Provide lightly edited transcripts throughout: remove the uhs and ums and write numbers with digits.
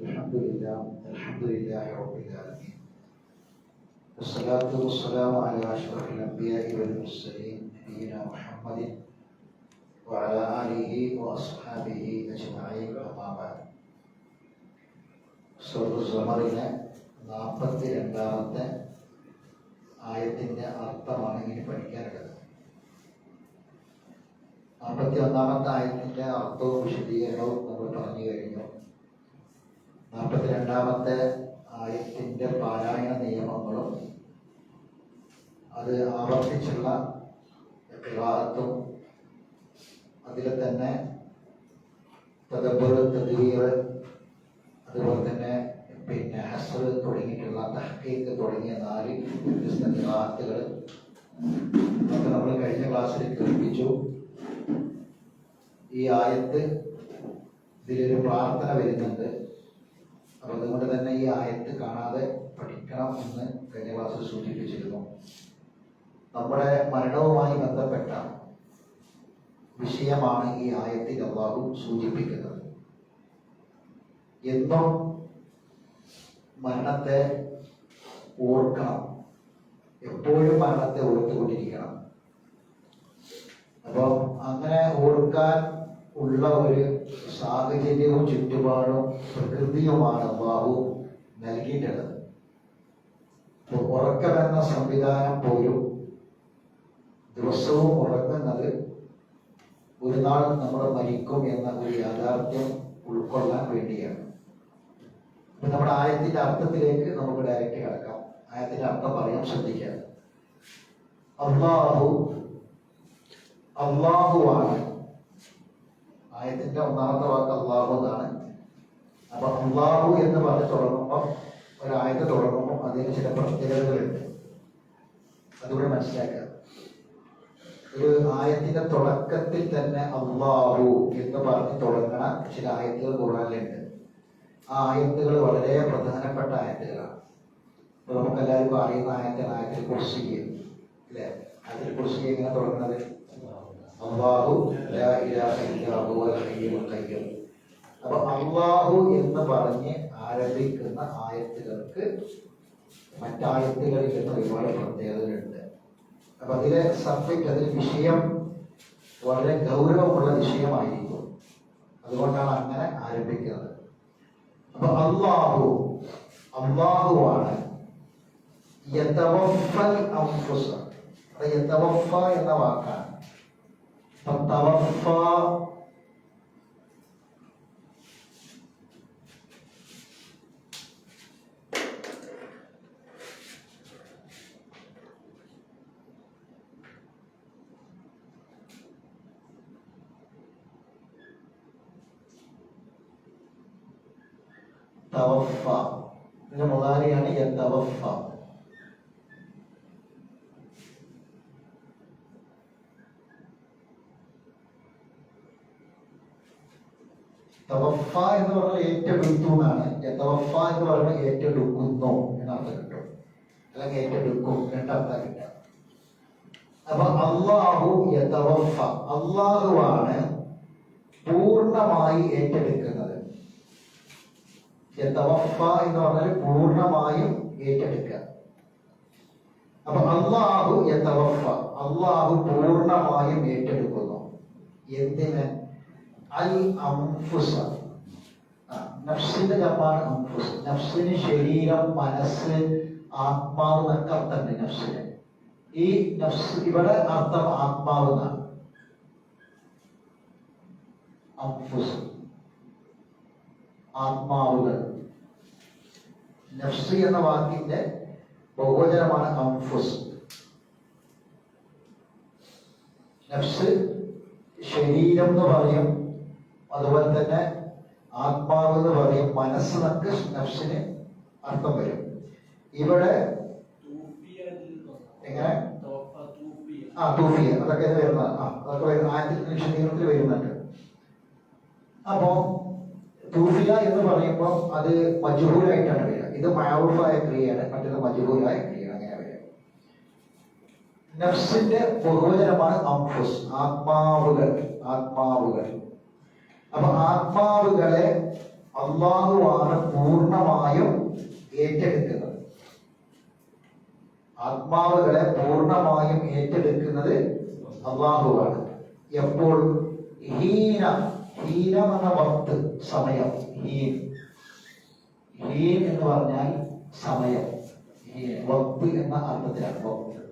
الحمد لله رب العالمين والصلاة والسلام على أشرف الأنبياء والمرسلين نبينا محمد وعلى آله وأصحابه أجمعين أما بعد. സൂറത്തുൽ സമറിലെ 42ാമത്തെ ആയത്തിന്റെ അർത്ഥമാണ് ഇനി പഠിക്കാനുള്ളത്. 41ാമത്തെ ആയത്തിന്റെ അർത്ഥവും വിശദീകരണവും നമ്മൾ പറഞ്ഞു കഴിഞ്ഞു. 42ാമത്തെ ആയത്തിന്റെ പാരായണ നിയമങ്ങളും അത് ആവർത്തിച്ചുള്ള ഖിറാഅത്തും അതിൽ തന്നെ തദബ്ബുർ, തദ്ബീർ, അതുപോലെ തന്നെ ഹസ്ർ തുടങ്ങിയിട്ടുള്ള തഹ്ഖീഖ് തുടങ്ങിയ 4 വ്യത്യസ്ത ഖിറാഅത്തുകൾ നമ്മൾ കഴിഞ്ഞ ക്ലാസ്സിൽ കേൾപ്പിച്ചു. ഈ ആയത്ത് ഇതിലൊരു പ്രാർത്ഥന വരുന്നുണ്ട്. അപ്പോൾ അതുകൊണ്ട് തന്നെ ഈ ആയത്ത് കാണാതെ പഠിക്കണം എന്ന് കഴിഞ്ഞ ക്ലാസ്സിൽ സൂചിപ്പിച്ചിരുന്നു. നമ്മുടെ മരണവുമായി ബന്ധപ്പെട്ട വിഷയമാണ് ഈ ആയത്തിൽ അല്ലാഹു സൂചിപ്പിക്കുന്നത്. എന്നും മരണത്തെ ഓർക്കണം, എപ്പോഴും മരണത്തെ ഓർത്തുകൊണ്ടിരിക്കണം. അപ്പോൾ അങ്ങനെ ഓർക്കാൻ ഉള്ള ഒരു സാഹചര്യവും ചുറ്റുപാടും പ്രകൃതിയുമാണ് അല്ലാഹു നൽകിയിട്ടുള്ളത്. അപ്പോൾ ഉറക്കമെന്ന സംവിധാനം പോലും ദിവസവും ഉറങ്ങുന്നത് ഒരു നാൾ നമ്മൾ മരിക്കും എന്ന ഒരു യാഥാർത്ഥ്യം ഉൾക്കൊള്ളാൻ വേണ്ടിയാണ്. നമ്മുടെ ആയത്തിന്റെ അർത്ഥത്തിലേക്ക് നമുക്ക് ഡയറക്റ്റ് കിടക്കാം. ആയത്തിന്റെ അർത്ഥം പറയാൻ ശ്രദ്ധിക്കാം. അള്ളാഹുവാണ്. ആയത്തിന്റെ ഒന്നാമത്തെ വാക്ക് അള്ളാഹു എന്നാണ്. അപ്പൊ അള്ളാഹു എന്ന് പറഞ്ഞ് തുടങ്ങുമ്പോൾ, ഒരായത്ത് തുടങ്ങുമ്പോൾ അതിന് ചില പ്രത്യേകതകളുണ്ട്. അതുകൂടെ മനസ്സിലാക്കുക. ഒരു ആയത്തിന്റെ തുടക്കത്തിൽ തന്നെ അള്ളാഹു എന്ന് പറഞ്ഞ് തുടങ്ങണ ചില ആയത്തുകൾ ഖുർആനിലുണ്ട്. ആ ആയത്തുകൾ വളരെ പ്രധാനപ്പെട്ട ആയത്തുകളാണ്. ഇപ്പൊ നമുക്ക് എല്ലാവർക്കും അറിയുന്ന ആയത്തിൽ കുർസി, അല്ലെ? ആയത്തിൽ കുർസി എങ്ങനെ തുടങ്ങുന്നത്? അല്ലാഹു ലാ ഇലാഹ ഇല്ലാ ഹുവൽ ഹയ്യുൽ ഖയ്യൂം. അപ്പൊ അല്ലാഹു എന്ന് പറഞ്ഞ് ആരംഭിക്കുന്ന ആയത്തുകൾക്ക് മറ്റായത്തുകളിൽ നിന്ന് ഒരുപാട് പ്രത്യേകതകളുണ്ട്. അപ്പൊ അതിലെ സബ്ജക്റ്റ്, അതിൽ വിഷയം വളരെ ഗൗരവമുള്ള വിഷയമായിരിക്കും. അതുകൊണ്ടാണ് അങ്ങനെ ആരംഭിക്കുന്നത്. അപ്പൊ അള്ളാഹുവാണ് യതവഫൽ അൻഫുസ. യതവഫ എന്ന വാക്കാണ്. തവഫ തവഫ ഇതിന്റെ മുതാരിയാണ് യതവഫ. തവഫ എന്ന് പറഞ്ഞാൽ ഏറ്റെടുത്തു എന്നാണ്. യതവഫ എന്ന് പറഞ്ഞാൽ ഏറ്റെടുക്കുന്നു എന്നർത്ഥം കിട്ടും, അല്ലെങ്കിൽ ഏറ്റെടുക്കും, രണ്ടർത്ഥം കിട്ടും. അപ്പൊ അല്ലാഹു യതവഫ, അല്ലാഹുവാണ് പൂർണ്ണമായി ഏറ്റെടുക്കുന്നത്. യതവഫ എന്ന് പറഞ്ഞാൽ പൂർണ്ണമായും ഏറ്റെടുക്കുക. അപ്പൊ അല്ലാഹു യതവഫ, അല്ലാഹു പൂർണ്ണമായും ഏറ്റെടുക്കുന്നു. എന്തിന്? അൽ അൻഫുസ. നഫ്സിന്റെ ജമാണ് അൻഫുസ്. നഫ്സിന് ശരീരം, മനസ്സ്, ആത്മാവ് എന്നൊക്കെ അർത്ഥമുണ്ട് നഫ്സിന്. ഈ നഫ്സ് ഇവിടെ അർത്ഥം ആത്മാവ് എന്നാണ്. അൻഫുസ്, ആത്മാവുകൾ. നഫ്സ് എന്ന വാക്കിന്റെ ബഹുവചനമാണ് അൻഫുസ്. നഫ്സ് ശരീരം എന്ന് പറയും, അതുപോലെ തന്നെ ആത്മാവ് എന്ന് പറയും, മനസ്സിനൊക്കെ നഫ്സിന് അർത്ഥം വരും. ഇവിടെ എങ്ങനെ തൂഫിയ, അതൊക്കെ വരുന്നതാണ്. അതൊക്കെ വരുന്ന ആയത്തിൽ വിശദീകരണത്തിൽ വരുന്നുണ്ട്. അപ്പോ തൂഫിയ എന്ന് പറയുമ്പോൾ അത് മജ്ഹൂലായിട്ടാണ് വരിക. ഇത് മഅറൂഫായ ക്രിയയാണ്, മറ്റേത് മജ്ഹൂലായ ക്രിയയാണ്. അങ്ങനെ വരിക. നഫ്സിന്റെ ബഹുവചനമാണ് അൻഫുസ്, ആത്മാവുകൾ. ആത്മാവുകൾ. അപ്പൊ ആത്മാവുകളെ അള്ളാഹുവാണ് പൂർണ്ണമായും ഏറ്റെടുക്കുന്നത്. ആത്മാവുകളെ പൂർണ്ണമായും ഏറ്റെടുക്കുന്നത് അള്ളാഹുവാണ്. എപ്പോൾ? ഹീനം എന്ന വക്ത്, സമയം. ഹീൻ എന്ന് പറഞ്ഞാൽ സമയം. വക്ത് എന്ന അർത്ഥത്തിലാണ് വക്ത്.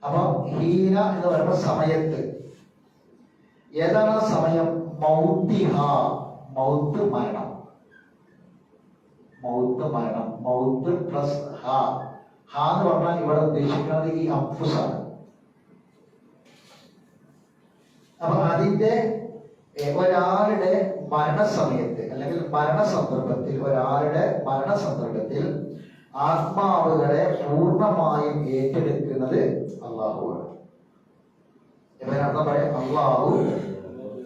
അപ്പൊ ഹീന എന്ന് പറയുമ്പോൾ സമയത്ത്. ഏതാണ് സമയം? മൗത്തിഹ, മൗത്ത് മരണം. മൗത്ത് മരണം. മൗത്ത് പ്ലസ് ഹ. ഹ എന്ന് പറഞ്ഞാൽ ഇവിടെ ഉദ്ദേശിക്കുന്നത് ഈ അംഫുസാണ്. അപ്പൊ അതിന്റെ ഒരാളുടെ മരണസമയത്ത് അല്ലെങ്കിൽ മരണസന്ദർഭത്തിൽ, ഒരാളുടെ മരണസന്ദർഭത്തിൽ ആത്മാവുകളെ പൂർണ്ണമായും ഏറ്റെടുക്കുന്നത് അള്ളാഹുവാണ്. ഇവരർത്ഥം പറയാം, അള്ളാഹു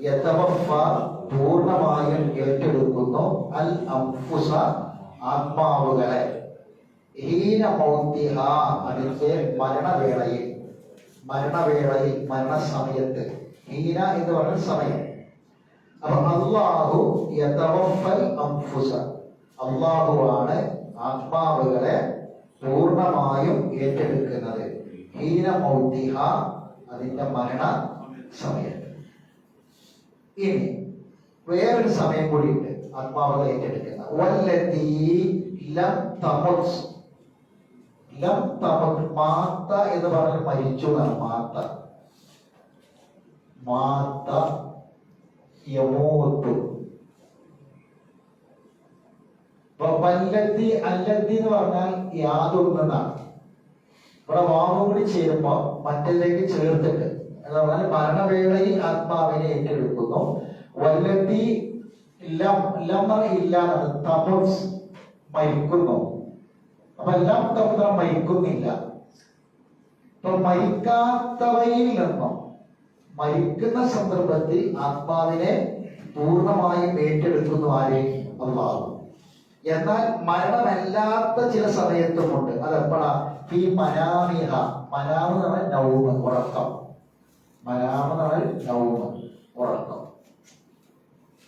യതവഫ, പൂർണ്ണമായും ഏറ്റെടുക്കുന്നു, അൽ അംഫുസ, ആത്മാവുകളെ, ഹീന മൗത്തിഹ, അതിന്റെ മരണവേളയിൽ, മരണസമയത്ത്. ഹീന എന്ന് പറഞ്ഞ സമയം. അപ്പൊ അള്ളാഹു യതവഫൽ അംഫുസ, അള്ളാഹുവാണ് ആത്മാവുകളെ പൂർണ്ണമായും ഏറ്റെടുക്കുന്നത്. ഹീന മൗത്തിഹ, അതിന്റെ മരണ സമയത്ത്. ഇനി വേറൊരു സമയം കൂടിയുണ്ട് ആത്മാവുകളെ ഏറ്റെടുക്കുന്ന. വല്ലതീ ലം തമുത്. ലം തമുത്, മാത്ത എന്ന് പറഞ്ഞാൽ മരിച്ചു എന്നാണ്. മാത്ത യമൂത്ത്. വല്ലതി, അല്ലതി എന്ന് പറഞ്ഞാൽ യാതൊന്നാണ്. ഇവിടെ വാവും കൂടി ചേരുമ്പോ മറ്റേലേക്ക് ചേർത്തിട്ട്, എന്ന് പറഞ്ഞാൽ മരണവേളയിൽ ആത്മാവിനെ ഏറ്റെടുക്കുന്നു. വല്ലതി ഇല്ലാന്നാണ്. തമുത്, മരിക്കുന്നു. അപ്പൊ എല്ലാം തമ്മിൽ മരിക്കുന്നില്ല. ഇപ്പൊ മരിക്കാത്തവയിൽ നിന്നും, മരിക്കുന്ന സന്ദർഭത്തിൽ ആത്മാവിനെ പൂർണ്ണമായും ഏറ്റെടുക്കുന്നു ആരെ? അല്ലാഹു. എന്നാൽ മരണമല്ലാത്ത ചില സമയത്തുമുണ്ട്. അതെപ്പോഴാ? ഫീ മനാമിഹ. മനാമ് എന്ന് പറഞ്ഞാൽ നൗമ്, ഉറക്കം. മനാമ് എന്ന് പറഞ്ഞാൽ നൗമ്, ഉറക്കം.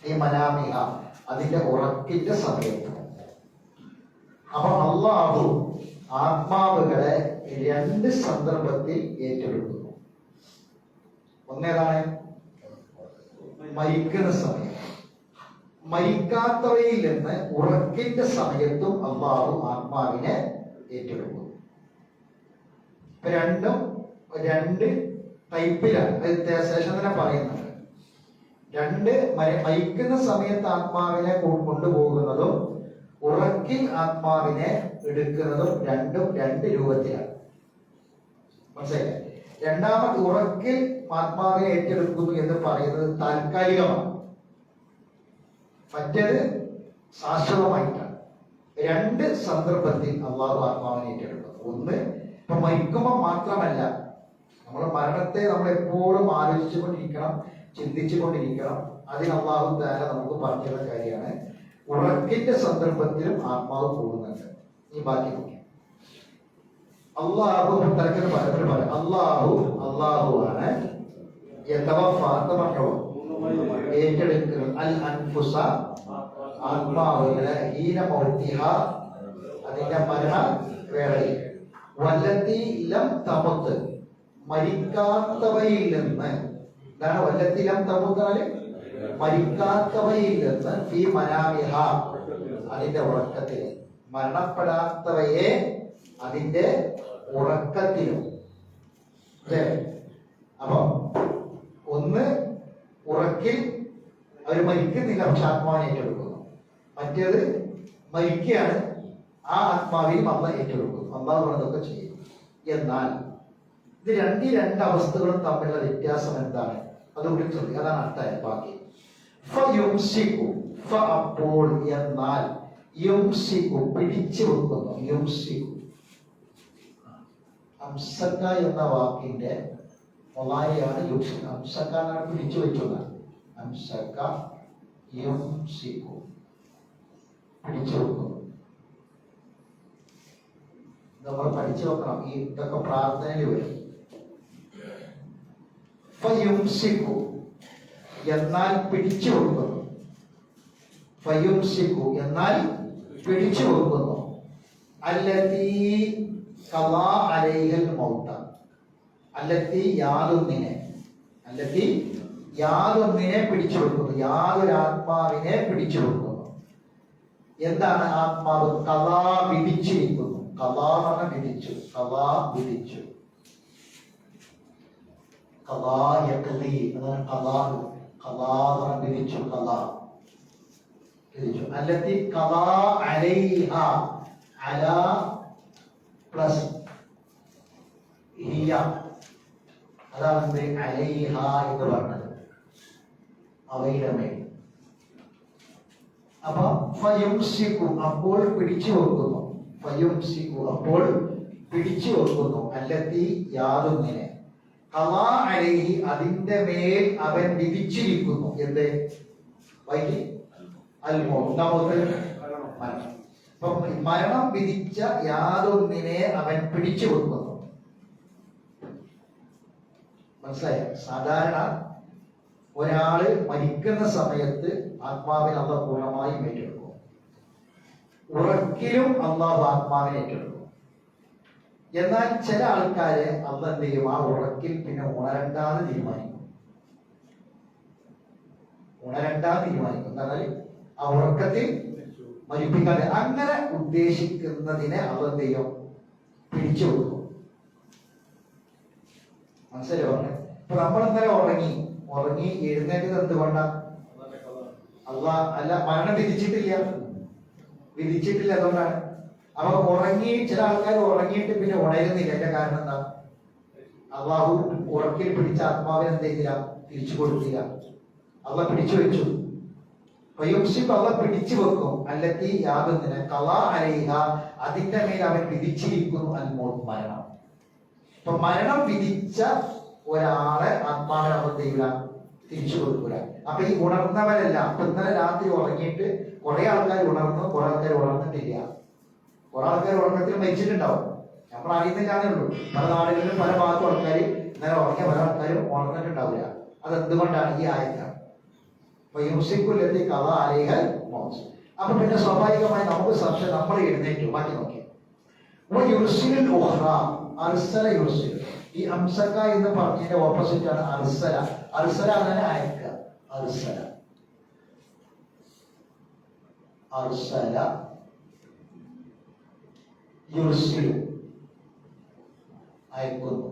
ഈ മനാമിഹ, അതിന്റെ ഉറക്കിന്റെ സമയത്ത്. അപ്പൊ അള്ളാഹു ആത്മാവുകളെ രണ്ട് സന്ദർഭത്തിൽ ഏറ്റെടുക്കുന്നു. ഒന്നേതാണ്? മരിക്കുന്ന സമയം. മരിക്കാത്തവയിൽ നിന്ന് ഉറക്കിന്റെ സമയത്തും അള്ളാഹു ആത്മാവിനെ ഏറ്റെടുക്കുന്നു. രണ്ടും രണ്ട് ടൈപ്പിലാണ്. ശേഷം തന്നെ പറയുന്നുണ്ട്. രണ്ട്, മരിക്കുന്ന സമയത്ത് ആത്മാവിനെ കൊണ്ടുപോകുന്നതും ഉറക്കിൽ ആത്മാവിനെ എടുക്കുന്നതും രണ്ടും രണ്ട് രൂപത്തിലാണ്. മനസ്സിലായില്ലേ? രണ്ടാമത് ഉറക്കിൽ ആത്മാവിനെ ഏറ്റെടുക്കുന്നു എന്ന് പറയുന്നത് താൽക്കാലികമാണ്. മറ്റേത് ശാശ്വതമായിട്ടാണ്. രണ്ട് സന്ദർഭത്തിൽ അള്ളാഹു ആത്മാവിനെ ഏറ്റെടുക്കുന്നു. ഒന്ന്, ഇപ്പൊ മരിക്കുമ്പോൾ മാത്രമല്ല, നമ്മുടെ മരണത്തെ നമ്മൾ എപ്പോഴും ആലോചിച്ചു കൊണ്ടിരിക്കണം, ചിന്തിച്ചു കൊണ്ടിരിക്കണം. അതിന് അള്ളാഹു തആല നമുക്ക് പറഞ്ഞിരുന്ന കാര്യമാണ്. ഉറക്കിന്റെ സന്ദർഭത്തിലും ആത്മാവ് കൂടുന്നുണ്ട്. ഈ ബാക്കി നോക്കി. അള്ളാഹു തലക്കിന് പലപ്പോഴും പറയാം. അള്ളാഹുവാണ് ഏറ്റെടുക്കുന്നത് അൽ അൻഫുസ, ആത്മാവുകളെ, ഹീന മൗത്തിഹ, അതിന്റെ മരണ വേളയിൽ. വല്ലത്തി ലം തമുത്ത്, മരിക്കാത്തവയിൽ നിന്ന്. എന്താണ് വല്ലത്തി ലം തമുത്ത്? മരിക്കാത്തവയിൽ നിന്ന്. ഫീ മനാമിഹ, അതിന്റെ ഉറക്കത്തിൽ. മരണപ്പെടാത്തവയെ അതിന്റെ ഉറക്കത്തിലും. അപ്പൊ ഒന്ന്, ഉറക്കിൽ അവർ മരിക്കുന്നില്ല, പക്ഷെ ആത്മാവിനെ ഏറ്റെടുക്കുന്നു. മറ്റേത് മരിക്കുകയാണ്, ആ ആത്മാവിനും അള്ളാഹ് ഏറ്റെടുക്കുന്നു. അള്ളാഹു അതൊക്കെ ചെയ്യും. എന്നാൽ ഇത് രണ്ട് അവസ്ഥകളും തമ്മിലുള്ള വ്യത്യാസം എന്താണ്? അതുകൂടി ചോദിക്കും. അതാണ് അർത്ഥം. ബാക്കി അപ്പോൾ, എന്നാൽ യുംസിക്കു, പിടിച്ചു വെക്കുന്നു. യുംസിക്കു, അംസക്ക എന്ന വാക്കിന്റെ മുളാരിയാണ് യുംസിക്ക. അംസക്ക എന്നാണ് പിടിച്ചു വെച്ചത്. അംസക്ക യുംസിക്കു, പിടിച്ചു വെക്കുന്നു. നമ്മൾ പഠിച്ചു വെക്കണം. ഈ ഇതൊക്കെ പ്രാർത്ഥനയിൽ വരും. യുംസിക്കു, എന്നാൽ പിടിച്ചു വെക്കുന്നു. ഫയുംസിക്കു എന്നാൽ പിടിച്ചു വെക്കുന്നു. അല്ലത്തി ഖളാ അലൈഹൽ മൗത അല്ലത്തി യാതൊന്നിനെ പിടിച്ചു വെക്കുന്നു. യാതൊരു ആത്മാവിനെ പിടിച്ചു വെക്കുന്നു. എന്താണ് ആത്മാവ്? ഖളാ വിധിച്ചിരിക്കുന്നു. ഖളാ എന്ന് വിധിച്ചു. ഖളാ വിധിച്ചു. ഖളാ യഖ്ളി അതാണ് ഖളാ. ഖളാ എന്ന് വിധിച്ചു. ഖളാ വിധിച്ചു. അല്ലത്തി ഖളാ അലൈഹ അലാ പ്ലസ് ഹിയ അതാണ് അലൈഹ എന്ന് പറഞ്ഞത്, അവയുടെ മേൽ. അപ്പൊ ഫയുംസിക്കു അപ്പോൾ പിടിച്ചു വെക്കുന്നു. ഫയുംസിക്കു അപ്പോൾ പിടിച്ചു വെക്കുന്നു. അല്ലത്തി യാതൊന്നിനെ ഖളാ അലൈഹി അതിന്റെ മേൽ അവൻ വിധിച്ചിരിക്കുന്നു. എന്ത്? വൈകി അൽ മൗത്ത് മരണം. അപ്പൊ മരണം വിധിച്ച യാതൊന്നിനെ അവൻ പിടിച്ചു വെക്കുന്നു. മനസ്സിലായോ? സാധാരണ ഒരാള് മരിക്കുന്ന സമയത്ത് ആത്മാവിനെ അള്ളാഹ് പൂർണ്ണമായും ഏറ്റെടുക്കും. ഉറക്കിലും അള്ളാഹു ആത്മാവിനെ ഏറ്റെടുക്കും. എന്നാൽ ചില ആൾക്കാരെ അള്ളാഹ് എന്ത് ചെയ്യും? ആ ഉറക്കിൽ പിന്നെ ഉണരണ്ടാന്ന് തീരുമാനിക്കും. എന്നാൽ ആ ഉറക്കത്തിൽ മരിപ്പിക്കാതെ അങ്ങനെ ഉദ്ദേശിക്കുന്നതിനെ അള്ളാഹ് എന്ത് ചെയ്യും? പിടിച്ചു വെക്കും. മനസ്സിലായോ പറഞ്ഞത്? ഇപ്പൊ നമ്മൾ ഇന്നലെ ഉറങ്ങി എഴുന്നേറ്റത് എന്തുകൊണ്ടാണ്? അല്ല, മരണം വിധിച്ചിട്ടില്ല. അതുകൊണ്ടാണ്. അപ്പൊ ചില ആൾക്കാർ ഉറങ്ങിയിട്ട് പിന്നെ ഉണരുന്നില്ല. എന്റെ കാരണം എന്താ? അള്ളാഹു ഉറക്കിൽ പിടിച്ച ആത്മാവിനെ എന്ത് ചെയ്തില്ല? തിരിച്ചു കൊടുത്തില്ല. അള്ളാഹ് പിടിച്ചു വെച്ചു. അള്ളാഹ് പിടിച്ചു വെക്കും. അല്ലത്തി യാതൊന്നിനെ ഖളാ അലൈഹ അതിന്റെ മേൽ അവൻ വിധിച്ചിരിക്കുന്നു. അൽ മൗത്ത് മരണം. ഇപ്പൊ മരണം വിധിച്ച ഒരാളെ ആത്മാവിനെ അവൻ ചെയ്യില്ല, തിരിച്ചു കൊടുക്കൂല. അപ്പൊ ഈ ഉണർന്നവരല്ല. അപ്പൊ ഇന്നലെ രാത്രി ഉറങ്ങിയിട്ട് കുറെ ആൾക്കാർ ഉണർന്നു, കുറെ ആൾക്കാർ ഉണർന്നിട്ടില്ല. കുറെ ആൾക്കാർ ഉറക്കത്തിൽ മരിച്ചിട്ടുണ്ടാവും. നമ്മൾ അറിയുന്നില്ലാന്നേ ഉള്ളൂ. പല നാടുകളിലും പല ഭാഗത്തും ആൾക്കാർ ഇന്നലെ ഉറങ്ങിയ പല ആൾക്കാരും ഉണർന്നിട്ടുണ്ടാവില്ല. അതെന്തുകൊണ്ടാണ്? ഈ ആയത്താണ്. അപ്പൊ യൂസിക്കുല്ലത്തി ഖളാ അലൈഹൽ മൗത്ത്. അപ്പൊ പിന്നെ സ്വാഭാവികമായി നമുക്ക് സംശയം, നമ്മൾ എഴുന്നേറ്റു. മാറ്റി നോക്കി അർസല യുർസിൽ. ഈ അംസക എന്ന് പറഞ്ഞതിന്റെ ഓപ്പോസിറ്റ് ആണ് അർസല. അർസല അങ്ങനെ അയക്കുക. അർസല യുർസിലു അയക്കുന്നു.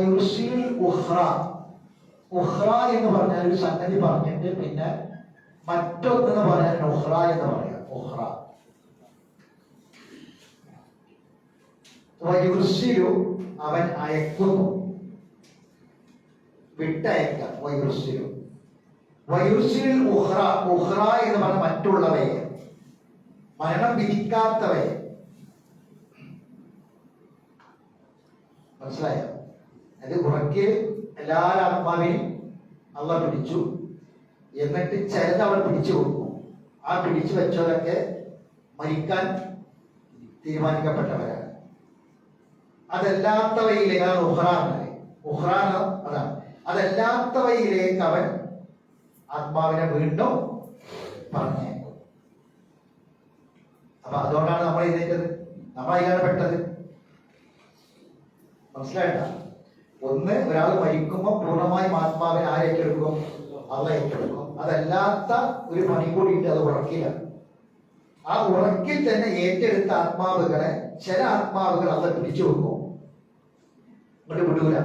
യുർസിൽ ഉഖ്റ എന്ന് പറഞ്ഞാൽ ഒരു സംഗതി പറഞ്ഞിട്ട് പിന്നെ മറ്റൊന്നെന്ന് പറയാൻ ഉഖ്റ എന്ന് പറയാം. ഉഖ്റ വയുർസിലു അവൻ അയക്കുന്നു, വിട്ടയക്കാം. വയുർസിൽ ഉഖ്റ എന്ന് പറഞ്ഞ മറ്റുള്ളവയെ, മരണം വിധിക്കാത്തവയെ. മനസ്സിലായോ? അത് ഉറക്കെ എല്ലാ ആത്മാവിനെയും അള്ളാഹ് പിടിച്ചു. എന്നിട്ട് ചിലത് അവൾ പിടിച്ചു കൊടുക്കും. ആ പിടിച്ചു വെച്ചവരൊക്കെ മരിക്കാൻ തീരുമാനിക്കപ്പെട്ടവരാണ്. അതല്ലാത്തവയിലേക്കാണ് ഉഖ്റാന് അതാണ്. അതല്ലാത്തവയിലേക്ക് അവൻ ആത്മാവിനെ വീണ്ടും പറഞ്ഞേക്കും. അപ്പൊ അതുകൊണ്ടാണ് നമ്മൾ എഴുന്നേറ്റത്, നമ്മൾ അതിലാണ് പെട്ടത്. മനസ്സിലായിട്ട? ഒന്ന്, ഒരാൾ മരിക്കുമ്പോൾ പൂർണ്ണമായും ആത്മാവിനെ ആരേറ്റെടുക്കും? അള്ളാഹ് ഏറ്റെടുക്കും. അതല്ലാത്ത ഒരു പണി കൂടിയിട്ട് അത് ഉറക്കില്ല. ആ ഉറക്കിൽ തന്നെ ഏറ്റെടുത്ത ആത്മാവുകളെ ചില ആത്മാവുകൾ അള്ളാഹ് പിടിച്ചു വെക്കും, ഇങ്ങോട്ട് വിടൂല.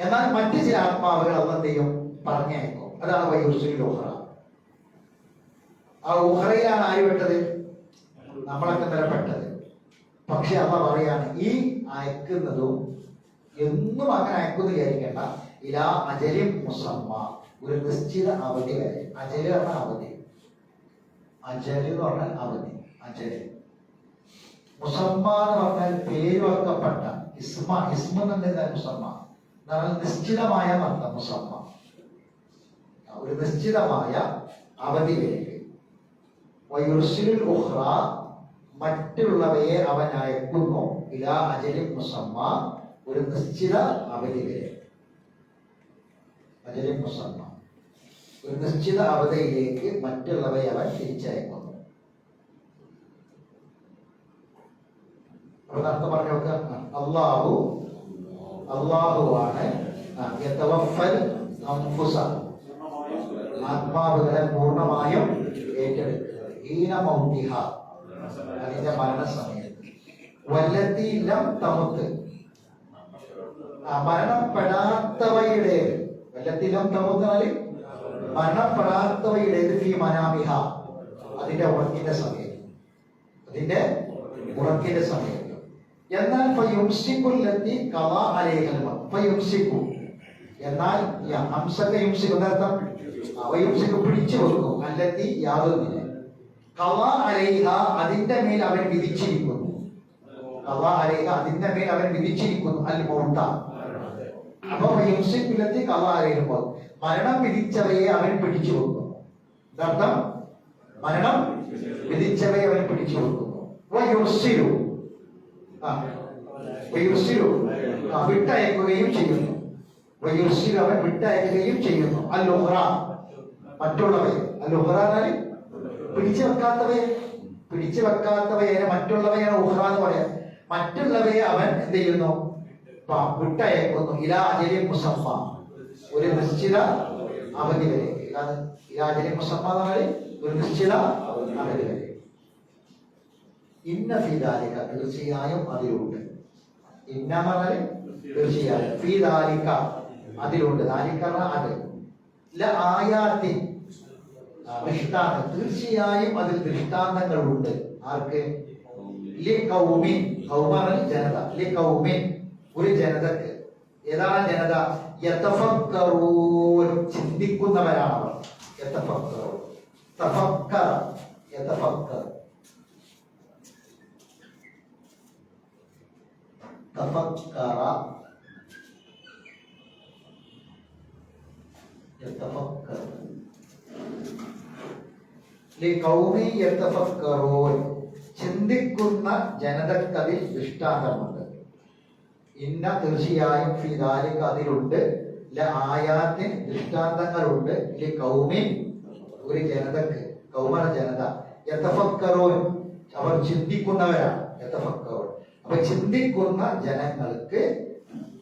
എന്നാൽ മറ്റു ചില ആത്മാവുകൾ അള്ളാഹ് എന്ത് ചെയ്യും? പറഞ്ഞേക്കും. അതാണ് വയുർസിൽ ഉഖ്റ. ആ ഉഖ്റയിലാണ് ആര് പെട്ടത്? നമ്മളൊക്കെ നിലപ്പെട്ടത്. പക്ഷെ അള്ളാഹ് പറയാണ്, ഈ അയക്കുന്നതും എന്നും അങ്ങനെ അയക്കുന്നു വിചാരിക്കേണ്ട. ഇലാ അജലിൻ മുസമ്മ, ഒരു നിശ്ചിത അവധി വരെ. അജല് പറഞ്ഞാൽ അവധി, അജല് എന്ന് പറഞ്ഞാൽ അവധി. അജല് മുസമ്മ എന്ന് പറഞ്ഞാൽ പേര് വെക്കപ്പെട്ട. ഇസ്മ എന്നുണ്ടെങ്കിൽ മുസമ്മ എന്നാൽ നിശ്ചിതമായ അർത്ഥം. മുസമ്മ ഒരു നിശ്ചിതമായ അവധി വരെ. വയുർസിലുൽ ഉഖ്റ മറ്റുള്ളവയെ അവൻ അയക്കുന്നു. ഇലാ അജലിൻ മുസമ്മ ഒരു നിശ്ചിത അവധി വരെ. അജലിൻ മുസമ്മ, ഒരു നിശ്ചിത അവധിയിലേക്ക് മറ്റുള്ളവയെ അവൻ തിരിച്ചയക്കുന്നു. അപ്പൊ അർത്ഥം പറഞ്ഞു നോക്കുക. അള്ളാഹുവാണ് യതവഫൽ അൻഫുസ, ആത്മാവുകളെ പൂർണ്ണമായും ഏറ്റെടുക്കുന്നത്, ഹീന മൗതിഹ, അതിന്റെ മരണസമയത്ത്, വല്ലത്തി ലം തമുത്ത്, മരണപ്പെടാത്തവയുടെ, വല്ലത്തി ലം തമുത്ത് മരണപ്പെടാത്തവയുടേത്, ഫീ മനാമിഹ, അതിന്റെ ഉറക്കിന്റെ സമയത്ത്, അതിന്റെ ഉറക്കിന്റെ സമയത്ത്. എന്നാൽ ഫയുംസിക്കുല്ലത്തി ഖളാ അലൈഹൽ മൗത്ത്, ഫയുംസിക്കു എന്നാൽ ഹംസക യുംസിക്കു എന്നർത്ഥം, അവയുംസിക്കു പിടിച്ചു വെക്കും, അല്ലത്തി യാതൊന്നിനെ, ഖളാ അലൈഹ അതിന്റെ മേൽ അവൻ വിധിച്ചിരിക്കുന്നു, ഖളാ അലൈഹ അതിന്റെ മേൽ അവൻ വിധിച്ചിരിക്കുന്നു, അൽ മൗത. അപ്പൊ ഫയുംസിക്കുല്ലത്തി ഖളാ അലൈഹൽ മൗത്ത്, മരണം വിധിച്ചവയെ അവൻ പിടിച്ചു വെക്കുന്നു, എന്നർത്ഥം മരണം വിധിച്ചവയെ അവൻ പിടിച്ചു വെക്കുന്നു. വയുർസിലു വിട്ടയക്കുകയും ചെയ്യുന്നു, അവൻ വിട്ടയക്കുകയും ചെയ്യുന്നു. അൽ-ഉഖ്റ മറ്റുള്ളവയെ, അൽ-ഉഖ്റ എന്നാൽ പിടിച്ചു വെക്കാത്തവയെ മറ്റുള്ളവയാണ് ഉഖ്റ എന്ന് പറയാം. മറ്റുള്ളവയെ അവൻ എന്ത് ചെയ്യുന്നു? വിട്ടയക്കുന്നു. ഇലാ അജലിൻ മുസമ്മ, ഒരു നിശ്ചിത അവധി വരെ. ഇലാ അജലിൻ മുസമ്മ എന്ന് പറഞ്ഞാൽ ഒരു നിശ്ചിത അവധി വരെ. ഇന്ന ഫീ ദാലിക, തീർച്ചയായും അതിലുണ്ട്. ഇന്ന പറഞ്ഞാൽ തീർച്ചയായും, ഫീ ദാലിക അതിലുണ്ട്, ദാലിക അത്, ല ആയാത്തിൻ ദൃഷ്ടാന്തം, തീർച്ചയായും അതിൽ ദൃഷ്ടാന്തങ്ങളുണ്ട്. ആർക്ക്? ലി ഖൗമിൻ, ഖൗമാണ് ജനത, ലി ഖൗമിൻ ഒരു ജനതക്ക്. ഏതാണ് ജനത? യതഫക്കറൂൻ ചിന്തിക്കുന്നവരാണ് അവർ. യതഫക്കറൂൻ, തഫക്കറ, യതഫക്കർ, തഫക്കറ, യതഫക്കർ, ലിഖൗമി യതഫക്കറൂൻ ചിന്തിക്കുന്ന ജനതക്കതിൽ ദൃഷ്ടാന്തമുണ്ട്. ഇന്ന തീർച്ചയായും ഫീ ദാലിക അതിലുണ്ട്, ല ആയാത്തിൻ ദൃഷ്ടാന്തങ്ങളുണ്ട്, ലിഖൗമിൻ ഒരു ജനതക്ക്, ഖൗമന ജനത, യതഫക്കറൂൻ അവർ ചിന്തിക്കുന്നവരാണ്, യതഫക്കറൂൻ. അപ്പൊ ചിന്തിക്കുന്ന ജനങ്ങൾക്ക്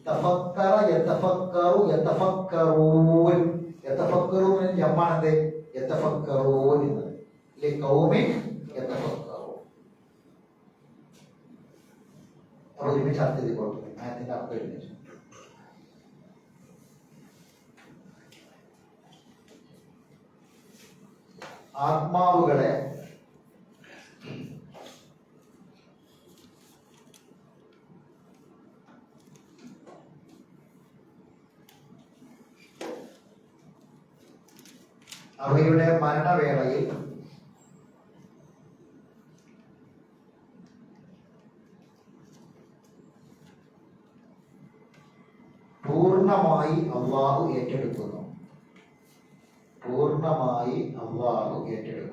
തഫക്കറ യതഫക്കറു യതഫക്കറൂൻ, യതഫക്കറൂൻ ജമ്മാണെന്ത്? യതഫക്കറൂൻ എന്നത്. ലിഖൗമിൻ യതഫക്കറൂൻ. അപ്പോൾ ഒരുമിച്ച് അർത്ഥം ചെയ്തുകൊള്ളു. ആയത്തിന്റെ അർത്ഥം എഴുതി. ആത്മാവുകളെ അവയുടെ മരണവേളയിൽ പൂർണ്ണമായി അല്ലാഹു ഏറ്റെടുക്കുന്നു, പൂർണ്ണമായി അല്ലാഹു ഏറ്റെടുക്കും.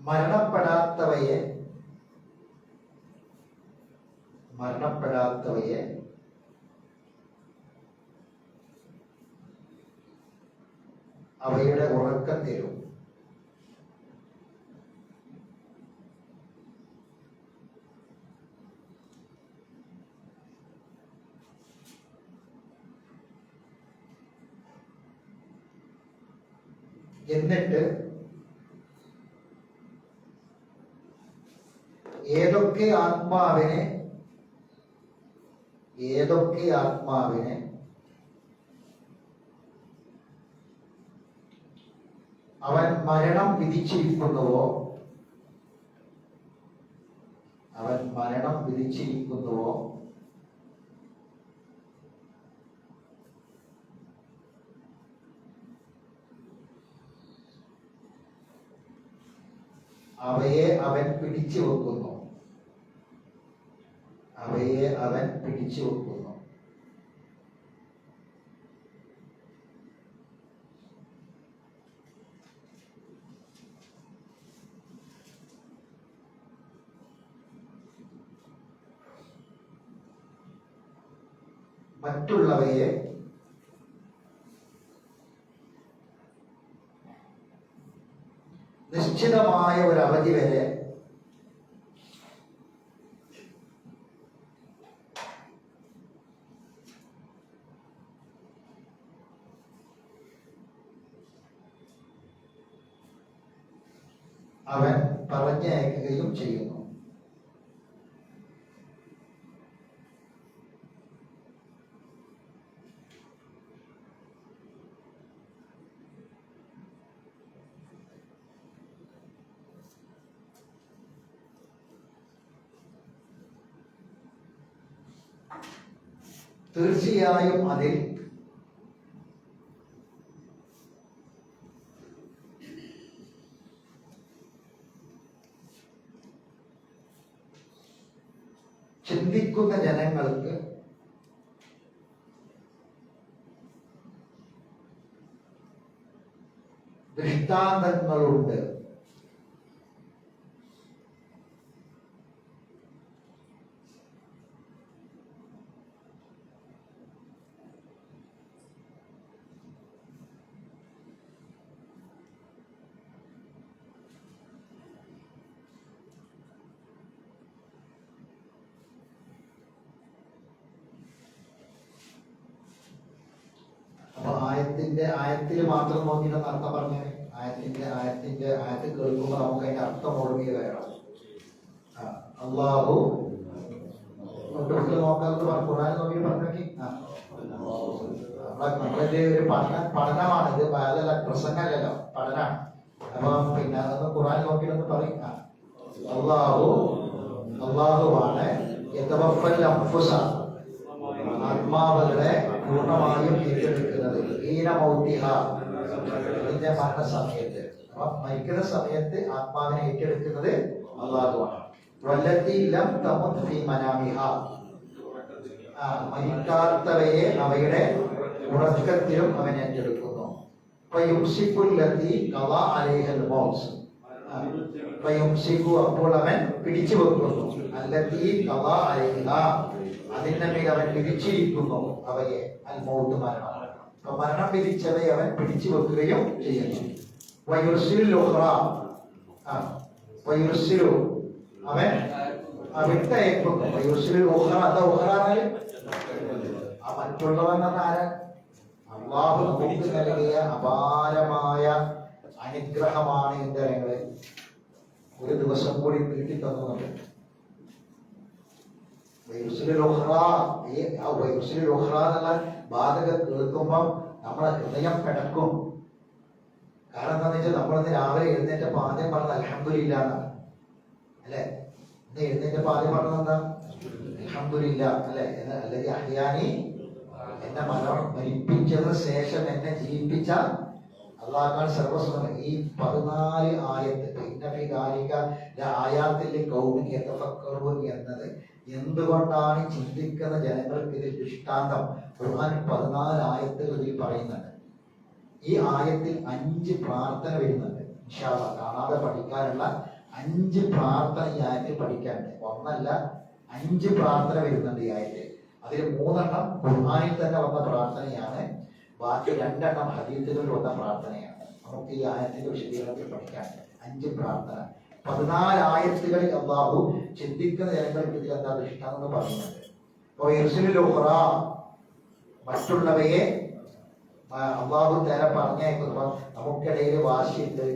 മരണപ്പെടാത്തവയെ അവയുടെ ഉറക്കത്തിലും എന്നിട്ട് ഏതൊക്കെ ആത്മാവിനെ അവൻ മരണം വിധിച്ചിരിക്കുന്നുവോ അവയെ അവൻ പിടിച്ചു വെക്കുന്നു. മറ്റുള്ളവയെ നിശ്ചിതമായ ഒരു അവധി വരെ അവൻ പറഞ്ഞയക്കുകയും ചെയ്യുന്നു. തീർച്ചയായും അതിൽ ചിന്തിക്കുന്ന ജനങ്ങൾക്ക് ദൃഷ്ടാന്തങ്ങളുണ്ട്. ആയത്തിൽ മാത്രം നോക്കിയിട്ടൊന്ന് അർത്ഥം പറഞ്ഞേ. ആയത്ത് കേൾക്കുമ്പോൾ നമുക്ക് അതിന്റെ അർത്ഥം ഓർമ്മയിൽ കയറാം. അള്ളാഹു നോക്കാതെ ഖുർആൻ നോക്കി പറഞ്ഞോക്കി. നമ്മളെ ഒരു പഠനമാണ് ഇത്, അതല്ല പ്രസംഗമല്ലല്ലോ, പഠനമാണ്. അപ്പൊ പിന്നെ അതൊന്ന് ഖുർആൻ നോക്കിയിട്ടൊന്ന് പറയും. അള്ളാഹുവാണ് ആത്മാവുകളെ പൂർണ്ണമായും ഏറ്റെടുക്കുന്നത് അതിന്റെ മരണസമയത്ത്. അപ്പൊ മരിക്കുന്ന സമയത്ത് ആത്മാവിനെ ഏറ്റെടുക്കുന്നത് അള്ളാഹുവാണ്. മരിക്കാത്തവയെ അവയുടെ ഉറക്കത്തിലും അവൻ ഏറ്റെടുക്കുന്നു. അപ്പോൾ അവൻ പിടിച്ചു വെക്കുന്നു. അതിന്റെ മേൽ അവൻ വിധിച്ചിരിക്കുന്നു അവയെ. അൽ മൗത്ത് മരണം. അപ്പൊ മരണം വിധിച്ചവയെ അവൻ പിടിച്ചു വെക്കുകയും ചെയ്യുന്നു. അവൻ വിട്ടയക്കുന്നു. മറ്റുള്ളവൻ ആരാ? അള്ളാഹു നമുക്ക് നൽകിയ അപാരമായ അനുഗ്രഹമാണ്. എന്താ ഒരു ദിവസം കൂടി നീട്ടി തന്നുണ്ട്. എന്നുള്ള ബാധക കേൾക്കുമ്പം നമ്മളെ ഹൃദയം പിടക്കും. കാരണം എന്താണെന്ന് വെച്ചാൽ നമ്മളിന്ന് രാവിലെ എഴുന്നേറ്റ ആദ്യം പറഞ്ഞത് അൽഹംദുലില്ലാ എന്നാണ്, അല്ലെ? ഇന്ന് എഴുന്നേറ്റ ആദ്യം പറഞ്ഞത് എന്താ? അൽഹംദുലില്ലാ, അല്ലെ? അല്ലെങ്കിൽ അഹ്യാനി, എന്നെ മരിപ്പിച്ചതിന് ശേഷം എന്നെ ജീവിപ്പിച്ച അള്ളാഹുവിന്റെ സർവസ്വം. ഈ 14 ആയത്ത് എന്നത് എന്തുകൊണ്ടാണ് ചിന്തിക്കുന്ന ജനങ്ങൾക്ക് ഇതിൽ ദൃഷ്ടാന്തം? ഖുർആൻ 14 ആയത്തുകൾ ഇതിൽ പറയുന്നുണ്ട്. ഈ ആയത്തിൽ 5 പ്രാർത്ഥന വരുന്നുണ്ട്. ഇൻഷാ അല്ലാഹ് കാണാതെ പഠിക്കാനുള്ള 5 പ്രാർത്ഥന ഈ ആയത്തിൽ പഠിക്കാനുണ്ട്. ഒന്നല്ല, 5 പ്രാർത്ഥന വരുന്നുണ്ട് ഈ ആയത്തിൽ. അതിൽ 3 ഖുർആനിൽ തന്നെ വന്ന പ്രാർത്ഥനയാണ്, ബാക്കി 2 ഹദീസുകളിൽ വന്ന പ്രാർത്ഥനയാണ്. നമുക്ക് ഈ ആയത്തിന്റെ വിശദീകരണത്തിൽ പഠിക്കാനുണ്ട്. 5 പ്രാർത്ഥന 14 ആയത്തുകളിൽ അള്ളാഹു ചിന്തിക്കുന്ന ജനങ്ങൾക്ക് ഇതിൽ എന്താ ദൃഷ്ടാന്തം പറയുന്നുണ്ട്. മറ്റുള്ളവയെ അള്ളാഹു നേരെ പറഞ്ഞേക്കുമ്പോ നമുക്കിടയിൽ വാശിയുണ്ട്,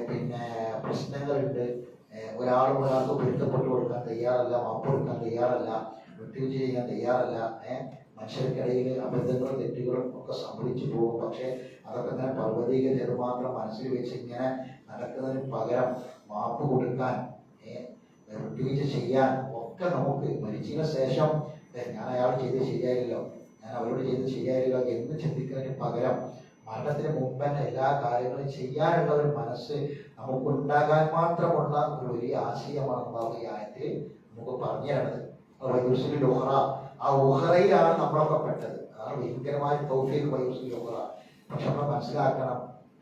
പിന്നെ പ്രശ്നങ്ങളുണ്ട്. ഒരാൾക്ക് പൊരുത്തപ്പെട്ടു കൊടുക്കാൻ തയ്യാറല്ല, മാപ്പ് കൊടുക്കാൻ തയ്യാറല്ല, വിട്ടുവീഴ്ച ചെയ്യാൻ തയ്യാറല്ല. മനുഷ്യർക്കിടയിൽ അബദ്ധങ്ങളും തെറ്റുകളും ഒക്കെ സംഭവിച്ചു പോകും. പക്ഷെ അതൊക്കെ ഇങ്ങനെ പർവ്വതീക ചെറുമാത്രം മനസ്സിൽ വെച്ച് ഇങ്ങനെ നടക്കുന്നതിന് പകരം മാപ്പ് കൊടുക്കാൻ, വിട്ടുവീഴ്ച ചെയ്യാൻ ഒക്കെ നമുക്ക് മരിച്ചതിന് ശേഷം ഞാൻ അയാൾ ചെയ്ത് ശരിയായില്ലോ, ഞാൻ അവരോട് ചെയ്ത് ശരിയായില്ലോ എന്ന് ചിന്തിക്കുന്നതിന് പകരം മരണത്തിന് മുമ്പ് തന്നെ എല്ലാ കാര്യങ്ങളും ചെയ്യാനുള്ള ഒരു മനസ്സ് നമുക്കുണ്ടാകാൻ മാത്രമുള്ള ഒരു വലിയ ആശയമാണ് അല്ലാഹു ഈ ആയത്തിൽ നമുക്ക് പറഞ്ഞു തരുന്നത്. ആ ഉഹറയിലാണ് നമ്മളൊക്കെ പെട്ടത്. അതാണ് ഭയങ്കരമായ തൗഫീഖ് വൈറുസുൽ ഉഹറ. പക്ഷെ നമ്മൾ മനസ്സിലാക്കണം,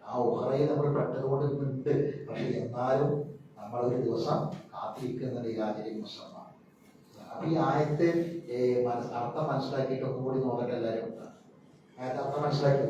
ആ ഉഹറയിൽ നമ്മൾ പെട്ടത് കൊണ്ട് ഉണ്ട്. പക്ഷെ എന്നാലും നമ്മളൊരു ദിവസം കാത്തിരിക്കുന്നത് ഈ രാജരി മുസ്ലിമാണ്. അപ്പൊ ഈ ആയത്ത് അർത്ഥം മനസ്സിലാക്കിയിട്ട് ഒന്നും കൂടി നോക്കട്ടെ എല്ലാവരും. ആയത്ത് അർത്ഥം മനസ്സിലാക്കി.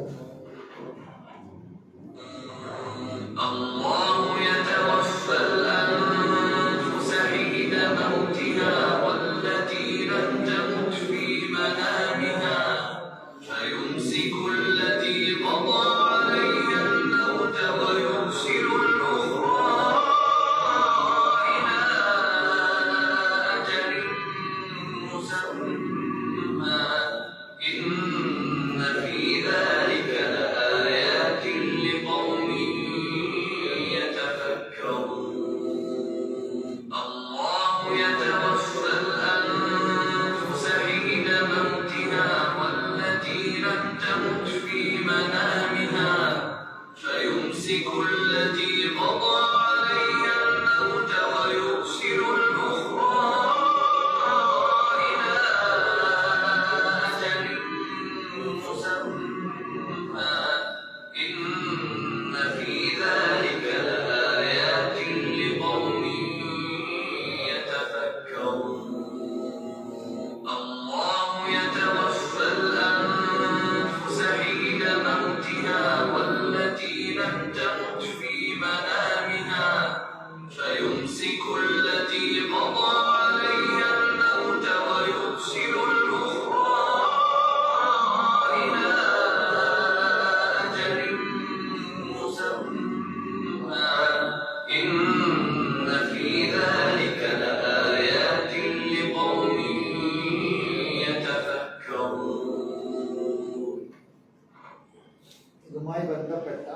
ഇതുമായി ബന്ധപ്പെട്ട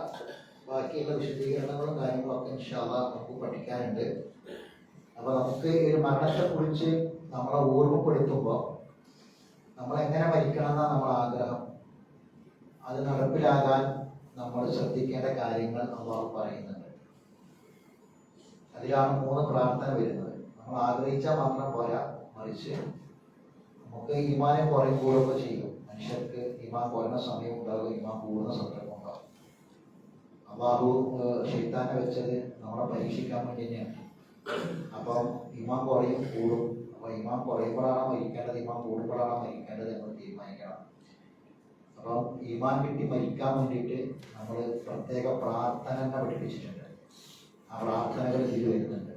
ബാക്കിയുള്ള വിശദീകരണങ്ങളും കാര്യങ്ങളൊക്കെ ഇൻഷാ അല്ലാഹ് നമുക്ക് പഠിക്കാനുണ്ട്. അപ്പൊ നമുക്ക് ഒരു മരണത്തെക്കുറിച്ച് നമ്മളെ ഓർമ്മപ്പെടുത്തുമ്പോൾ നമ്മൾ എങ്ങനെ മരിക്കണം എന്നാണ് നമ്മുടെ ആഗ്രഹം. അത് നടപ്പിലാകാൻ നമ്മൾ ശ്രദ്ധിക്കേണ്ട കാര്യങ്ങൾ അല്ലാഹു പറയുന്നുണ്ട്. അതിലാണ് 3 പ്രാർത്ഥന വരുന്നത്. നമ്മൾ ആഗ്രഹിച്ചാൽ മാത്രം പോരാ, മറിച്ച് നമുക്ക് ഈമാനെ കുറയും കൂടുകയൊക്കെ ചെയ്യും. മനുഷ്യർക്ക് ഈമാൻ കുറയുന്ന സമയം ഉണ്ടാകും, ഈമാൻ കൂടുന്ന സന്ദർഭം ഉണ്ടാകും. അല്ലാഹു ശൈത്താനെ വെച്ചത് നമ്മളെ പരീക്ഷിക്കാൻ വേണ്ടി തന്നെയാണ്. അപ്പം ഈമാൻ കുറയും കൂടും. അപ്പൊ ഈമാൻ കുറയുമ്പോഴാണ് മരിക്കേണ്ടത്, ഈമാൻ കൂടുമ്പോഴാണ് മരിക്കേണ്ടത് എന്ന് തീരുമാനിക്കണം. അപ്പം ഈമാൻ കിട്ടി മരിക്കാൻ വേണ്ടിയിട്ട് നമ്മൾ പ്രത്യേക പ്രാർത്ഥന തന്നെ പഠിപ്പിച്ചിട്ടുണ്ട്. ആ പ്രാർത്ഥനകൾ ഇതിൽ വരുന്നുണ്ട്.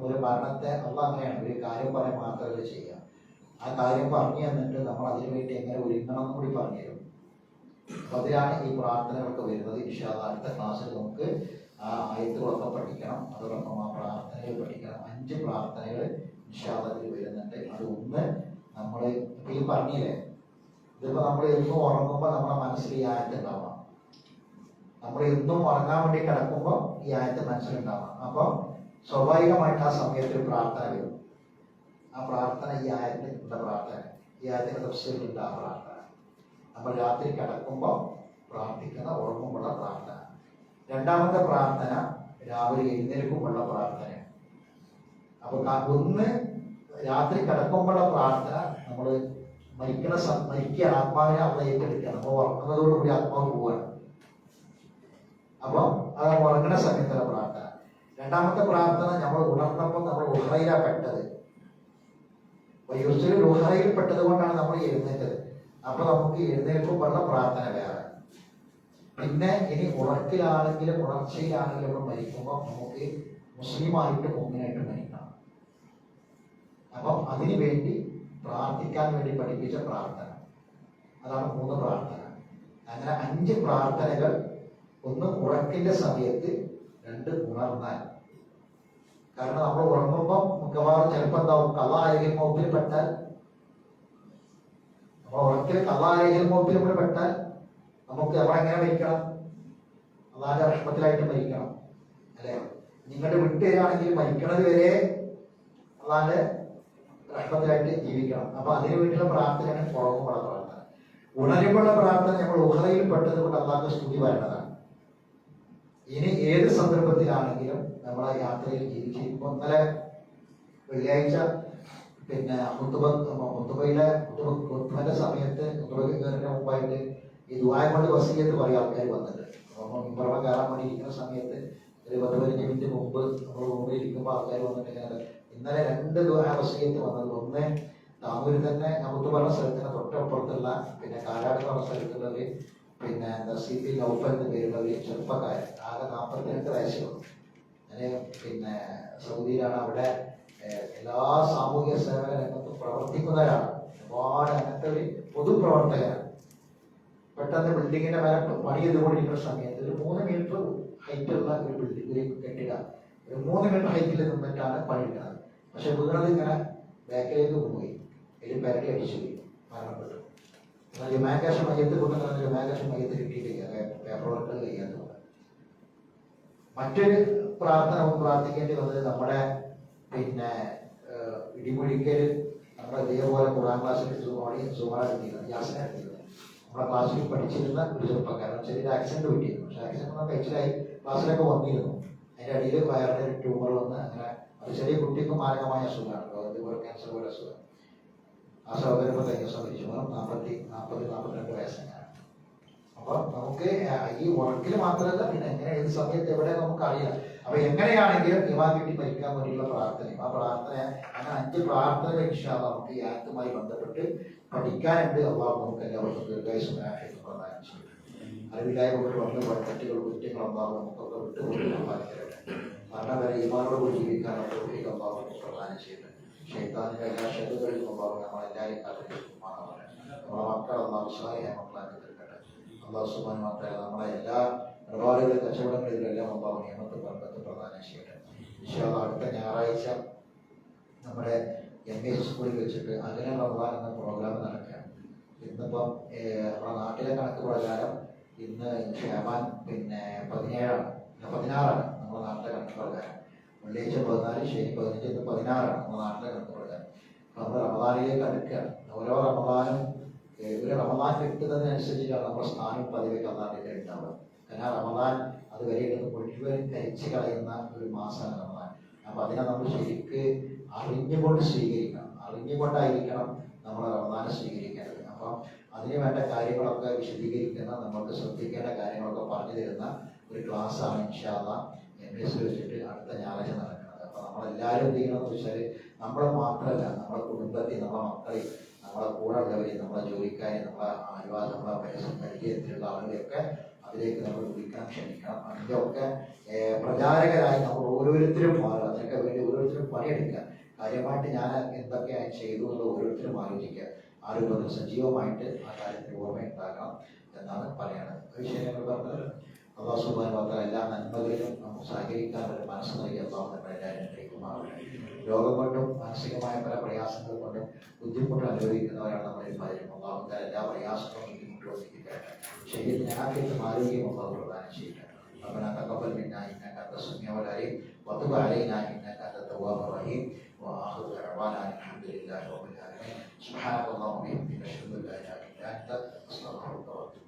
ഒരു മരണത്തെ അള്ളാഹ് അങ്ങനെയാണ്, ഒരു കാര്യം പറയാൻ മാത്രമല്ല ചെയ്യുക. ആ കാര്യം പറഞ്ഞു തന്നിട്ട് നമ്മൾ അതിനു വേണ്ടി എങ്ങനെ ഒരുങ്ങണം എന്ന് കൂടി പറഞ്ഞു തരും. അപ്പൊ അതിലാണ് ഈ പ്രാർത്ഥനകളൊക്കെ വരുന്നത്. ഇൻഷാ അല്ലാഹ് അടുത്ത ക്ലാസ്സിൽ നമുക്ക് ആ ആയത്തുകളൊക്കെ പഠിക്കണം, അതോടൊപ്പം ആ പ്രാർത്ഥനകൾ പഠിക്കണം. 5 പ്രാർത്ഥനകൾ ഇൻഷാ അല്ലാഹ് ഇതിൽ വരുന്നുണ്ട്. അത് ഒന്ന് നമ്മൾ ഇപ്പൊ ഈ പറഞ്ഞില്ലേ, ഇതിപ്പോ നമ്മൾ എന്നും ഉറങ്ങുമ്പോൾ നമ്മുടെ മനസ്സിൽ ഈ ആയത്ത് ഉണ്ടാവണം. നമ്മൾ എന്നും ഉറങ്ങാൻ വേണ്ടി കിടക്കുമ്പോൾ ഈ ആയത്ത് മനസ്സിലുണ്ടാവണം. അപ്പൊ സ്വാഭാവികമായിട്ട് ആ സമയത്ത് ഒരു പ്രാർത്ഥന വരും. ആ പ്രാർത്ഥന ഈ ആയത്തിന്റെ പ്രാർത്ഥന, ഈ ആയത്തിന്റെ തഫ്സീറിലുള്ള ആ പ്രാർത്ഥന നമ്മൾ രാത്രി കിടക്കുമ്പോൾ പ്രാർത്ഥിക്കുന്ന, ഉറങ്ങുമ്പോഴുള്ള പ്രാർത്ഥന. രണ്ടാമത്തെ പ്രാർത്ഥന രാവിലെ എഴുന്നേൽക്കുമ്പോഴുള്ള പ്രാർത്ഥന. അപ്പൊ ഒന്ന് രാത്രി കിടക്കുമ്പോഴുള്ള പ്രാർത്ഥന, നമ്മൾ മരിക്കുക ആത്മാവിനെ അവിടെ ഏറ്റെടുക്കുകയാണ്. അപ്പോൾ ഉറങ്ങുന്നതോടുകൂടി ആത്മാവ് പോവുകയാണ്. അപ്പൊ അത് ഉറങ്ങുന്ന സമയത്തുള്ള പ്രാർത്ഥന. രണ്ടാമത്തെ പ്രാർത്ഥന നമ്മൾ ഉണർന്നപ്പോൾ നമ്മൾ ഉഹറയിലാണ് പെട്ടത്. യുസ്ലിൽ ഉഹറയിൽ പെട്ടത് കൊണ്ടാണ് നമ്മൾ എഴുന്നേറ്റത്. അപ്പൊ നമുക്ക് എഴുന്നേൽക്കുമ്പോഴുള്ള പ്രാർത്ഥന വേറെ. പിന്നെ ഇനി ഉറക്കിലാണെങ്കിലും ഉണർച്ചയിലാണെങ്കിലും നമ്മൾ മരിക്കുമ്പോൾ നമുക്ക് മുസ്ലിമായിട്ട് മുമ്പിനായിട്ട് മരിക്കണം. അപ്പം അതിനു വേണ്ടി പ്രാർത്ഥിക്കാൻ വേണ്ടി പഠിപ്പിച്ച പ്രാർത്ഥന, അതാണ് 3 പ്രാർത്ഥന. അങ്ങനെ 5 പ്രാർത്ഥനകൾ. ഒന്ന് ഉറക്കിന്റെ സമയത്ത്, 2 ഉണർന്നാൽ. കാരണം നമ്മൾ ഉറങ്ങുമ്പോൾ മിക്കവാറും ചിലപ്പോൾ എന്താവും, കള്ളാരേഖൽ മോപ്പിൽ പെട്ടാൽ, നമ്മൾ ഉറക്കിൽ കള്ളാരേഖൽ മോപ്പിൽ നമ്മൾ പെട്ടാൽ നമുക്ക് അവിടെ എങ്ങനെ മരിക്കണം? അള്ളാന്റെ റഹ്മത്തിലായിട്ട് മരിക്കണം, അല്ലെ? നിങ്ങളുടെ വിട്ടുകയാണെങ്കിൽ മരിക്കണത് വരെ അള്ളാന്റെ റഹ്മത്തിലായിട്ട് ജീവിക്കണം. അപ്പൊ അതിനു വേണ്ടിയുള്ള പ്രാർത്ഥനയാണ് ഉറങ്ങുമ്പോഴുള്ള പ്രാർത്ഥന. ഉണരുമ്പോഴുള്ള പ്രാർത്ഥന നമ്മൾ ഉഹറയിൽ പെട്ടത് കൊണ്ട് അള്ളാഹ്ക്ക് സ്തുതി വരേണ്ടതാണ്. ഇനി ഏത് സന്ദർഭത്തിലാണെങ്കിലും നമ്മളെ യാത്രയിൽ ജീവിച്ചിരിക്കുമ്പോൾ, ഇന്നലെ വെള്ളിയാഴ്ച പിന്നെ ഖുത്ബയുടെ സമയത്ത് ഖുത്ബയ്ക്ക് മുമ്പായിട്ട് ഈ ദുആ കൊണ്ട് വസിയത്ത് പറയാൻ ആൾക്കാർ വന്നിട്ട്, മിമ്പറിൽ കയറാൻ വേണ്ടി ഇരിക്കുന്ന സമയത്ത് ഒരു 10-15 മിനിറ്റ് മുമ്പ് നമ്മൾ റൂമിൽ ഇരിക്കുമ്പോൾ ആൾക്കാർ വന്നിട്ട് ഇന്നലെ 2 വസീയത്ത് വന്നത്. ഒന്ന് താമൂരിൽ തന്നെ നമുക്ക് പറഞ്ഞ സ്ഥലത്തിന് തൊട്ടപ്പുറത്തുള്ള പിന്നെ കാലാട് പറഞ്ഞ സ്ഥലത്തുള്ളത് പിന്നെ CP നൗഫൽ എന്ന് പേരുള്ള ഒരു ചെറുപ്പക്കാരൻ, ആകെ 42 വയസ്സുള്ളൂ. ഞാൻ പിന്നെ സൗദിയിലാണ്. അവിടെ എല്ലാ സാമൂഹിക സേവന രംഗത്തും പ്രവർത്തിക്കുന്നവരാണ്. ഒരുപാട് അങ്ങനത്തെ ഒരു പൊതുപ്രവർത്തകരാണ്. പെട്ടെന്ന് ബിൽഡിങ്ങിന്റെ മേലെ പണി ചെയ്തുകൊണ്ടിരിക്കുന്ന സമയത്ത് ഒരു 3 മീറ്റർ ഹൈറ്റുള്ള ഒരു ബിൽഡിംഗ്, ഒരു കെട്ടിട ഒരു 3 മീറ്റർ ഹൈറ്റിൽ നിന്നിട്ടാണ് പണിയെടുക്കുന്നത്. പക്ഷെ വീണത് ഇങ്ങനെ ബാക്കിലേക്ക് പോയി, ഇതിൽ പെരടി അടിച്ചു പോയി, മരണപ്പെട്ടു. എന്നാൽ ജുമാകാശ മയ്യത്ത് കൊണ്ടുവന്ന ജുമാകാശ മയ്യത്ത് കിട്ടിയിട്ടില്ല, പേപ്പർ വർക്കുകൾ ചെയ്യാത്തത്. മറ്റൊരു പ്രാർത്ഥിക്കേണ്ടി വന്നത് നമ്മുടെ പിന്നെ ഇടിമുഴിക്കൽ നമ്മുടെ ഇതേപോലെ ഖുർആൻ ക്ലാസ്സിൽ സുമാറ എടുത്തിരുന്നത്, യാസിന എടുത്തിരുന്നത്. നമ്മുടെ ക്ലാസ്സിൽ പഠിച്ചിരുന്ന ഒരു ചെറുപ്പക്കാരൻ ചെറിയൊരു ആക്സിഡന്റ് പറ്റിയിരുന്നു. പക്ഷെ ആക്സിഡന്റ് കഴിച്ചിലായി ക്ലാസ്സിലൊക്കെ വന്നിരുന്നു. അതിന്റെ അടിയിൽ വയറിന്റെ ഒരു ട്യൂമർ വന്ന് അങ്ങനെ അത് ചെറിയ കുട്ടിക്ക് മാരകമായ അസുഖമാണ്, ഇതുപോലെ ക്യാൻസർ പോലെ അസുഖം. ആ സഹോദരൻ കഴിഞ്ഞ ദിവസം മരിച്ചു. 40-42 വയസ്സങ്ങാണ്. അപ്പൊ നമുക്ക് ഈ ഉറക്കിൽ മാത്രമല്ല, പിന്നെ എങ്ങനെ ഏത് സമയത്ത് എവിടെ നമുക്ക് അറിയാം. അപ്പൊ എങ്ങനെയാണെങ്കിലും ഇമാൻ കിട്ടി മരിക്കാൻ വേണ്ടിയുള്ള പ്രാർത്ഥനയും ആ പ്രാർത്ഥന അങ്ങനെ 5 പ്രാർത്ഥനകൾ ഇൻഷാ അല്ലാഹ് നമുക്ക് ഈ ആയത്തുമായി ബന്ധപ്പെട്ട് പഠിക്കാനുണ്ട്. അള്ളാഹു നമുക്ക് എല്ലാവർക്കും ദീർഘായുസ്സും ആഫിയത്തും പ്രദാനം ചെയ്യും. അറിവില്ലായ കൊണ്ട് വന്നു പോയ തെറ്റുകൾ കുറ്റങ്ങൾ അള്ളാഹു നമുക്കൊക്കെ വിട്ടുകൊടുക്കാൻ മരണം വരെ ഈമാനോട് കൂടി ജീവിക്കാനുള്ള തൗഫീഖ് അള്ളാഹു നമുക്ക് പ്രദാനം ചെയ്തു. ശൈത്താനിന്റെ എല്ലാ ഷെറുകളിലും അള്ളാഹു നമ്മളെല്ലാവരെയും കാത്തിരിക്കുമാറാവട്ടെ. നമ്മളെ മക്കൾ അള്ളാഹു സ്വാലിഹായ മക്കളാക്കി തീർക്കട്ടെ. അള്ളാഹു സുബ്ഹാനഹു വ തആല നമ്മളെ എല്ലാ ഇടപാടുകളിലും കച്ചവടങ്ങളിലെല്ലാം അള്ളാഹു നിയമത്തെ ബർക്കത്ത് പ്രദാനം ചെയ്യട്ടെ. ഇൻഷാ അല്ലാഹ് അടുത്ത ഞായറാഴ്ച നമ്മുടെ MAS സ്കൂളിൽ വെച്ചിട്ട് അഖില റമദാൻ എന്ന പ്രോഗ്രാം നടക്കുകയാണ്. ഇന്നിപ്പം നമ്മുടെ നാട്ടിലെ കണക്ക് പ്രകാരം ഇന്ന് ഷാബാൻ പിന്നെ 16ആണ് നമ്മുടെ നാട്ടിലെ കണക്ക് പ്രകാരം. വെള്ളിയാഴ്ച 14, ശനി 15, ഇന്ന് 16ആണ് നമ്മുടെ നാട്ടിലെ കണക്ക് പ്രകാരം. അപ്പൊ നമ്മൾ റമദാനിലേക്ക് അടുക്കുകയാണ്. ഓരോ റമദാനും ഒരു റമദാൻ കിട്ടുന്നതിനനുസരിച്ചിട്ടാണ് നമ്മുടെ സ്ഥാനം പതിവൊക്കെ അള്ളാഹിന്റെ ഉണ്ടാവുക. കാരണം റമദാൻ അത് വരെ മുഴുവൻ കരിച്ചു കളയുന്ന ഒരു മാസമാണ് റമദാൻ. അപ്പൊ അതിനെ നമ്മൾ ശരിക്ക് അറിഞ്ഞുകൊണ്ട് സ്വീകരിക്കണം, അറിഞ്ഞുകൊണ്ടായിരിക്കണം നമ്മൾ റമദാനെ സ്വീകരിക്കേണ്ടത്. അപ്പം അതിന് വേണ്ട കാര്യങ്ങളൊക്കെ വിശദീകരിക്കുന്ന, നമുക്ക് ശ്രദ്ധിക്കേണ്ട കാര്യങ്ങളൊക്കെ പറഞ്ഞു തരുന്ന ഒരു ക്ലാസ്സാണ് ഇൻഷാ അല്ലാഹ് MAS വെച്ചിട്ട് അടുത്ത ഞായറാഴ്ച നടക്കുന്നത്. അപ്പൊ നമ്മളെല്ലാവരും എന്ത് ചെയ്യണമെന്ന് വെച്ചാൽ നമ്മളെ മാത്രമല്ല, നമ്മുടെ കുടുംബത്തിൽ, നമ്മുടെ മക്കളിൽ, നമ്മളെ കൂടെ ഉള്ളവരെയും, നമ്മളെ ജോലിക്കാരെയും, നമ്മളെ ആലുവാദം, നമ്മളെ പരിചയത്തിലുള്ള ആളുകളെയൊക്കെ അതിലേക്ക് നമ്മൾ വിളിക്കണം, ക്ഷണിക്കണം. അതിൻ്റെ ഒക്കെ പ്രചാരകരായി നമ്മൾ ഓരോരുത്തരും മാറുക. അതിനൊക്കെ വേണ്ടി ഓരോരുത്തരും പണിയെടുക്കുക. കാര്യമായിട്ട് ഞാൻ എന്തൊക്കെയാണ് ചെയ്തു എന്നുള്ളത് ഓരോരുത്തരും ആലോചിക്കുക. ആ രൂപത്തിൽ സജീവമായിട്ട് ആ കാര്യത്തിൽ ഓർമ്മയുണ്ടാക്കണം എന്നാണ് പറയുന്നത്. വിഷയങ്ങൾ പറഞ്ഞത് അല്ലാഹു സുബ്ഹാനഹു വ തആല എല്ലാ നന്മകളിലും നമുക്ക് സഹകരിക്കാൻ ഒരു മനസ്സ് നൽകി അല്ലാഹു നമ്മളെ എല്ലാവരും അനുഗ്രഹിക്കുമാറാകട്ടെ. രോഗം കൊണ്ടും മാനസികമായ പല പ്രയാസങ്ങൾ കൊണ്ടും ബുദ്ധിമുട്ട് അനുഭവിക്കുന്നവരാണ് നമ്മളിൽ പലരും. അല്ലാഹു തആല എല്ലാ പ്രയാസങ്ങളും ബുദ്ധിമുട്ടുകളും നീക്കിത്തരട്ടെ. ശരീരത്തിന് ആരോഗ്യവും ആരോഗ്യം അല്ലാഹു പ്രദാനം ചെയ്യട്ടെ. ربنا تقبل منا انك انت السميع العليم وتب علينا انك انت التواب الرحيم واخر دعوانا الحمد لله رب العالمين. سبحانك اللهم وبحمدك اشهد ان لا اله الا انت استغفرك واتوب